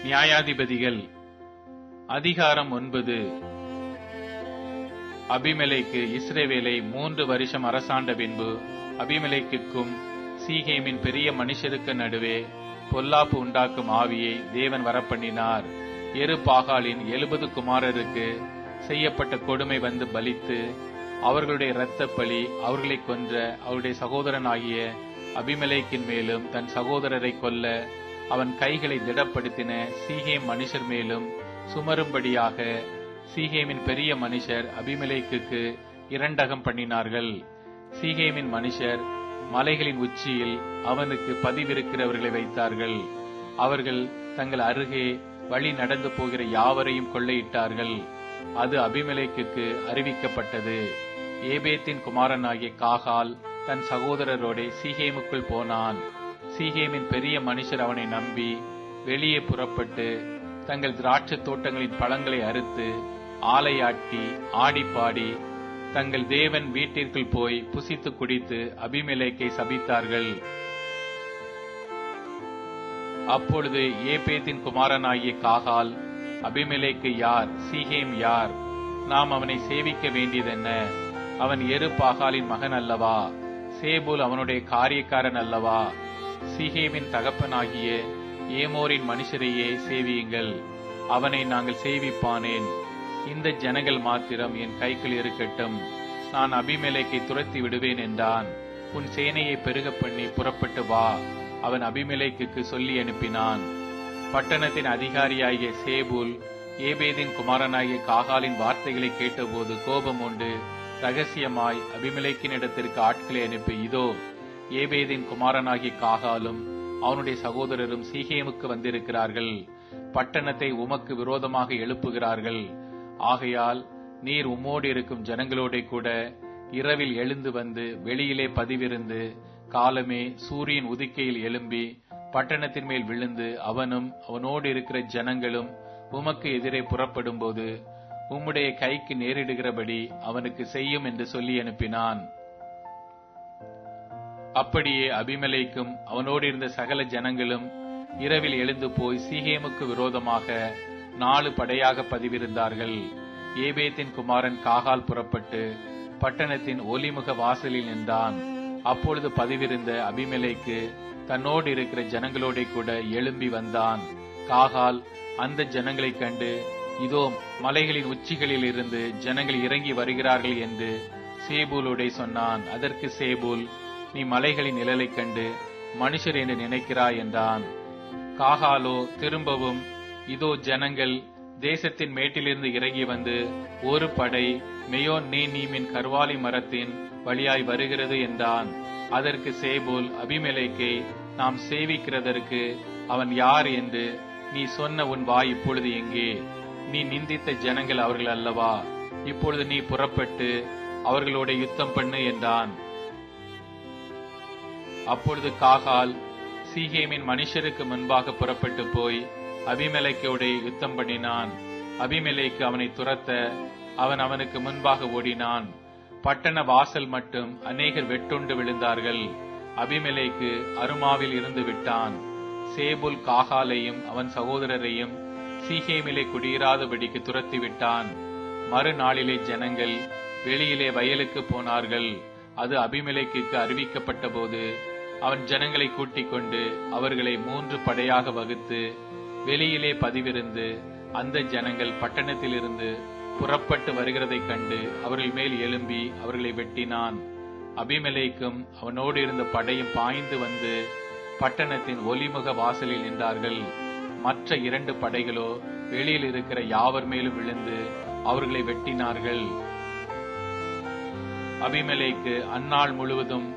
நியாயாதிபதிகள் அதிகாரம் 9. அபிமெலேக்கு இஸ்ரவேலை 3 வருஷம் அரசாண்ட பின்பு அபிமெலேக்குக்கும் சீகேமின் பெரிய மனுஷருக்கு நடுவே பொல்லாப்பு உண்டாக்கும் ஆவியை தேவன் வரப்பண்ணினார். எருபாகாலின் 70 குமாரருக்கு செய்யப்பட்ட கொடுமை வந்து பலித்து அவர்களுடைய இரத்த பலி அவர்களை கொன்ற அவருடைய சகோதரனாகிய அபிமெலேக்கின் மேலும் தன் சகோதரரை கொல்ல அவன் கைகளை திடப்படுத்தின சீகேம் மனுஷர் மேலும் சுமரும்படியாக சீகேமின் பெரிய மனுஷர் அபிமெலேக்குக்கு இரண்டகம் பண்ணினார்கள். சீகேமின் மனுஷர் மலைகளின் உச்சியில் அவனுக்கு பதிவிருக்கிறவர்களை வைத்தார்கள். அவர்கள் தங்கள் அருகே வழி நடந்து போகிற யாவரையும் கொள்ளையிட்டார்கள். அது அபிமெலேக்குக்கு அறிவிக்கப்பட்டது. ஏபேத்தின் குமாரனாகிய காகால் தன் சகோதரரோட சீகேமுக்குள் போனான். சீகேமின் பெரிய மனுஷர் அவனை நம்பி வெளியே புறப்பட்டு தங்கள் திராட்சை தோட்டங்களின் பழங்களை அறுத்து ஆலையாட்டி ஆடிப்பாடி தங்கள் தேவன் வீட்டிற்குள் போய் புசித்து குடித்து அபிமெலேக்கை சபித்தார்கள். அப்பொழுது ஏபேத்தின் குமாரனாகிய காகால், அபிமெலேக்கு யார், சீகேம் யார், நாம் அவனை சேவிக்க வேண்டியதென்ன? அவன் எருபாகாலின் மகன் அல்லவா? சேபூல் அவனுடைய காரியக்காரன் அல்லவா? சீகேமின் தகப்பனாகிய ஏமோரின் மனுஷரையே சேவியுங்கள், அவனை நாங்கள் சேவிப்பானேன். இந்த ஜனங்கள் மாத்திரம் என் கைக்குள் இருக்கட்டும், நான் அபிமெலேக்கை துரத்தி விடுவேன் என்றான். உன் சேனையை பெருக பண்ணி புறப்பட்டு வா, அவன் அபிமெலேக்குக்கு சொல்லி அனுப்பினான். பட்டணத்தின் அதிகாரியாகிய சேபூல் ஏபேதின் குமாரனாகிய காகாலின் வார்த்தைகளை கேட்டபோது கோபம் உண்டு ரகசியமாய் அபிமெலேக்கின் இடத்திற்கு ஆட்களை அனுப்பி, இதோ ஏபேதின் குமாரனாகிய காகாலும் அவனுடைய சகோதரரும் சீகேமுக்கு வந்திருக்கிறார்கள். பட்டணத்தை உமக்கு விரோதமாக எழுப்புகிறார்கள். ஆகையால் நீர் உம்மோடு இருக்கும் ஜனங்களோட கூட இரவில் எழுந்து வந்து வெளியிலே பதிவிருந்து காலமே சூரியன் உதிக்கையில் எழும்பி பட்டணத்தின் மேல் விழுந்து அவனும் அவனோடு இருக்கிற ஜனங்களும் உமக்கு எதிரே புறப்படும் போது உம்முடைய கைக்கு நேரிடுகிறபடி அவனுக்கு செய்யும் என்று சொல்லி அனுப்பினான். அப்படியே அபிமெலேக்கும் அவனோடு இருந்த சகல ஜனங்களும் இரவில் எழுந்து போய் சீகேமுக்கு விரோதமாக 4 படையாக பதிவிருந்தார்கள். ஏபேத்தின் குமாரன் காகால் புறப்பட்டு பட்டணத்தின் ஒலிமுக வாசலில் நின்றான். அப்பொழுது பதிவிருந்த அபிமெலேக்கு தன்னோடு இருக்கிற ஜனங்களோட கூட எழும்பி வந்தான். காகால் அந்த ஜனங்களை கண்டு, இதோ மலைகளின் உச்சிகளில் இருந்து ஜனங்கள் இறங்கி வருகிறார்கள் என்று சேபூலோட சொன்னான். அதற்கு சேபூல், நீ மலைகளின் நிழலை கண்டு மனுஷர் என்று நினைக்கிறாய் என்றான். காகாலோ திரும்பவும், இதோ ஜனங்கள் தேசத்தின் மேட்டிலிருந்து இறங்கி வந்து ஒரு படை மெயோன் நீமின் கர்வாலி மரத்தின் வழியாய் வருகிறது என்றான். அதற்கு சேபூல், அபிமெலேக்கை நாம் சேவிக்கிறதற்கு அவன் யார் என்று நீ சொன்ன உன் வாய் இப்பொழுது எங்கே? நீ நிந்தித்த ஜனங்கள் அவர்கள் அல்லவா? இப்பொழுது நீ புறப்பட்டு அவர்களோட யுத்தம் பண்ணு என்றான். அப்பொழுது காகால் சீகேமின் மனுஷருக்கு முன்பாக புறப்பட்டு போய் அபிமெலேக்கோட யுத்தம் பண்ணினான். அபிமெலேக்கு அவனை துரத்த அவன் அவனுக்கு முன்பாக ஓடினான். பட்டண வாசல் மட்டும் அநேகர் வெட்டுண்டு விழுந்தார்கள். அபிமெலேக்கு அருமாவில் இருந்து விட்டான். சேபுல் காகாலையும் அவன் சகோதரரையும் சீகேமிலே குடியிராதபடிக்கு துரத்தி விட்டான். மறுநாளிலே ஜனங்கள் வெளியிலே வயலுக்கு போனார்கள். அது அபிமெலேக்குக்கு அறிவிக்கப்பட்ட போது அவன் ஜனங்களை கூட்டிக் கொண்டு அவர்களை 3 படையாக வகுத்து வெளியிலே பதிவிருந்து அந்த ஜனங்கள் பட்டணத்திலிருந்து புறப்பட்டு வருகிறதை கண்டு அவர்கள் மேல் எழும்பி அவர்களை வெட்டினான். அபிமெலேக்கும் அவனோடு இருந்த படையும் பாய்ந்து வந்து பட்டணத்தின் ஒலிமுக வாசலில் நின்றார்கள். மற்ற 2 படைகளோ வெளியில் இருக்கிற யாவர் மேலும் விழுந்து அவர்களை வெட்டினார்கள். அபிமெலேக்கு அந்நாள் முழுவதும்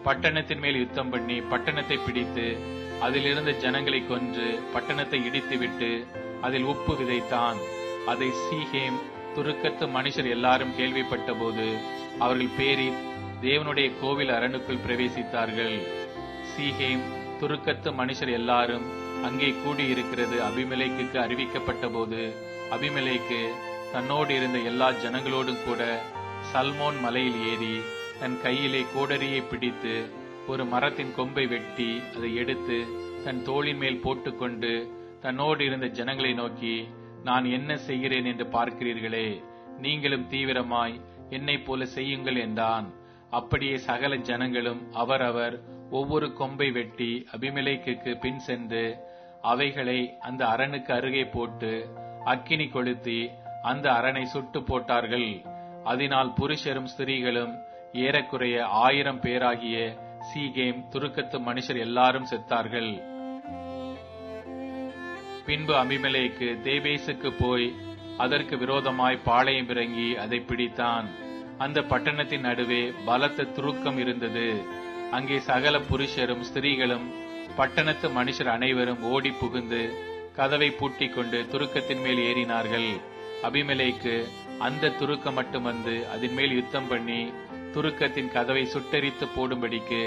பட்டணத்தின் மேல் யுத்தம் பண்ணி பட்டணத்தை பிடித்து அதிலிருந்த ஜனங்களை கொன்று பட்டணத்தை இடித்துவிட்டு அதில் உப்பு விதைத்தான். அதை சீகேம் துருக்கத்து மனுஷர் எல்லாரும் கேள்விப்பட்ட போது அவர்கள் பேரி தேவனுடைய கோவில் அரணுக்குள் பிரவேசித்தார்கள். சீகேம் துருக்கத்து மனுஷர் எல்லாரும் அங்கே கூடியிருக்கிறது அபிமெலேக்குக்கு அறிவிக்கப்பட்ட போது அபிமெலேக்கு தன்னோடு இருந்த எல்லா ஜனங்களோடும் கூட சல்மோன் மலையில் ஏறி தன் கையிலே கோடரியை பிடித்து ஒரு மரத்தின் கொம்பை வெட்டி அதை எடுத்து தன் தோளின் மேல் போட்டுக்கொண்டு தன்னோடு இருந்த ஜனங்களை நோக்கி, நான் என்ன செய்கிறேன் என்று பார்க்கிறீர்களே, நீங்களும் தீவிரமாய் என்னைப் போல செய்யுங்கள் என்றான். அப்படியே சகல ஜனங்களும் அவரவர் ஒவ்வொரு கொம்பை வெட்டி அபிமெலேக்குக்கு பின் சென்று அவைகளை அந்த அரணுக்கு அருகே போட்டு அக்கினி கொளுத்தி அந்த அரணை சுட்டு போட்டார்கள். அதனால் புருஷரும் ஸ்திரீகளும் ஏறக்குறைய 1000 பேராகிய சீகேம் துருக்கத்து மனுஷர் எல்லாரும் செத்தார்கள். பின்பு அபிமெலேக்கு தேபேசுக்கு போய் அதற்கு விரோதமாய் பாளையம் இறங்கி அதை பிடித்தான். அந்த பட்டணத்தின் நடுவே பலத்த துருக்கம் இருந்தது. அங்கே சகல புருஷரும் ஸ்திரீகளும் பட்டணத்து மனுஷர் அனைவரும் ஓடி புகுந்து கதவை பூட்டிக் கொண்டு துருக்கத்தின் மேல் ஏறினார்கள். அபிமெலேக்கு அந்த துருக்கம் மட்டும் வந்து அதன் மேல் யுத்தம் பண்ணி துருக்கத்தின் கதவை சுட்டெரித்து போடும்படிக்கு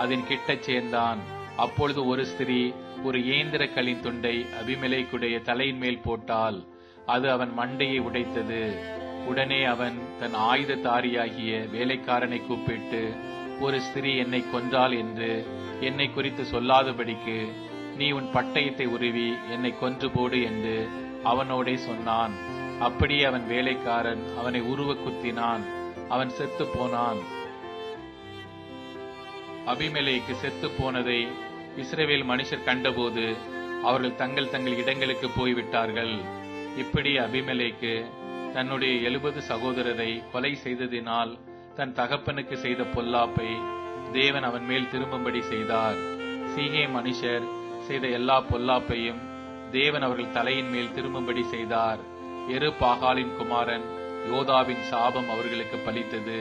அதன் கிட்டச் சேர்ந்தான். அப்பொழுது ஒரு ஸ்திரீ ஒரு இயந்திரக்கல்லின் துண்டை அபிமெலேக்குடைய தலையின் மேல் போட்டால் அது அவன் மண்டையை உடைத்தது. உடனே அவன் தன் ஆயுததாரியாகிய வேலைக்காரனை கூப்பிட்டு, ஒரு ஸ்திரீ என்னை கொன்றாள் என்று என்னை குறித்து சொல்லாதபடிக்கு நீ உன் பட்டயத்தை உருவி என்னை கொன்று போடு என்று அவனோடே சொன்னான். அப்படியே அவன் வேலைக்காரன் அவனை உருவ குத்தினான். அவன் செத்து போனான். அபிமெலேக்கு செத்து போனதை இஸ்ரவேல் மனுஷர் கண்டபோது அவர்கள் தங்கள் தங்கள் இடங்களுக்கு போய்விட்டார்கள். இப்படி அபிமெலேக்கு தன்னுடைய 70 சகோதரரை கொலை செய்ததினால் தன் தகப்பனுக்கு செய்த பொல்லாப்பை தேவன் அவன் மேல் திரும்பும்படி செய்தார். சீகே மனுஷர் செய்த எல்லா பொல்லாப்பையும் தேவன் அவர்கள் தலையின் மேல் திரும்பும்படி செய்தார். எரு பாகாலின் குமாரன் யோதாவின் சாபம் அவர்களுக்கு பலித்தது.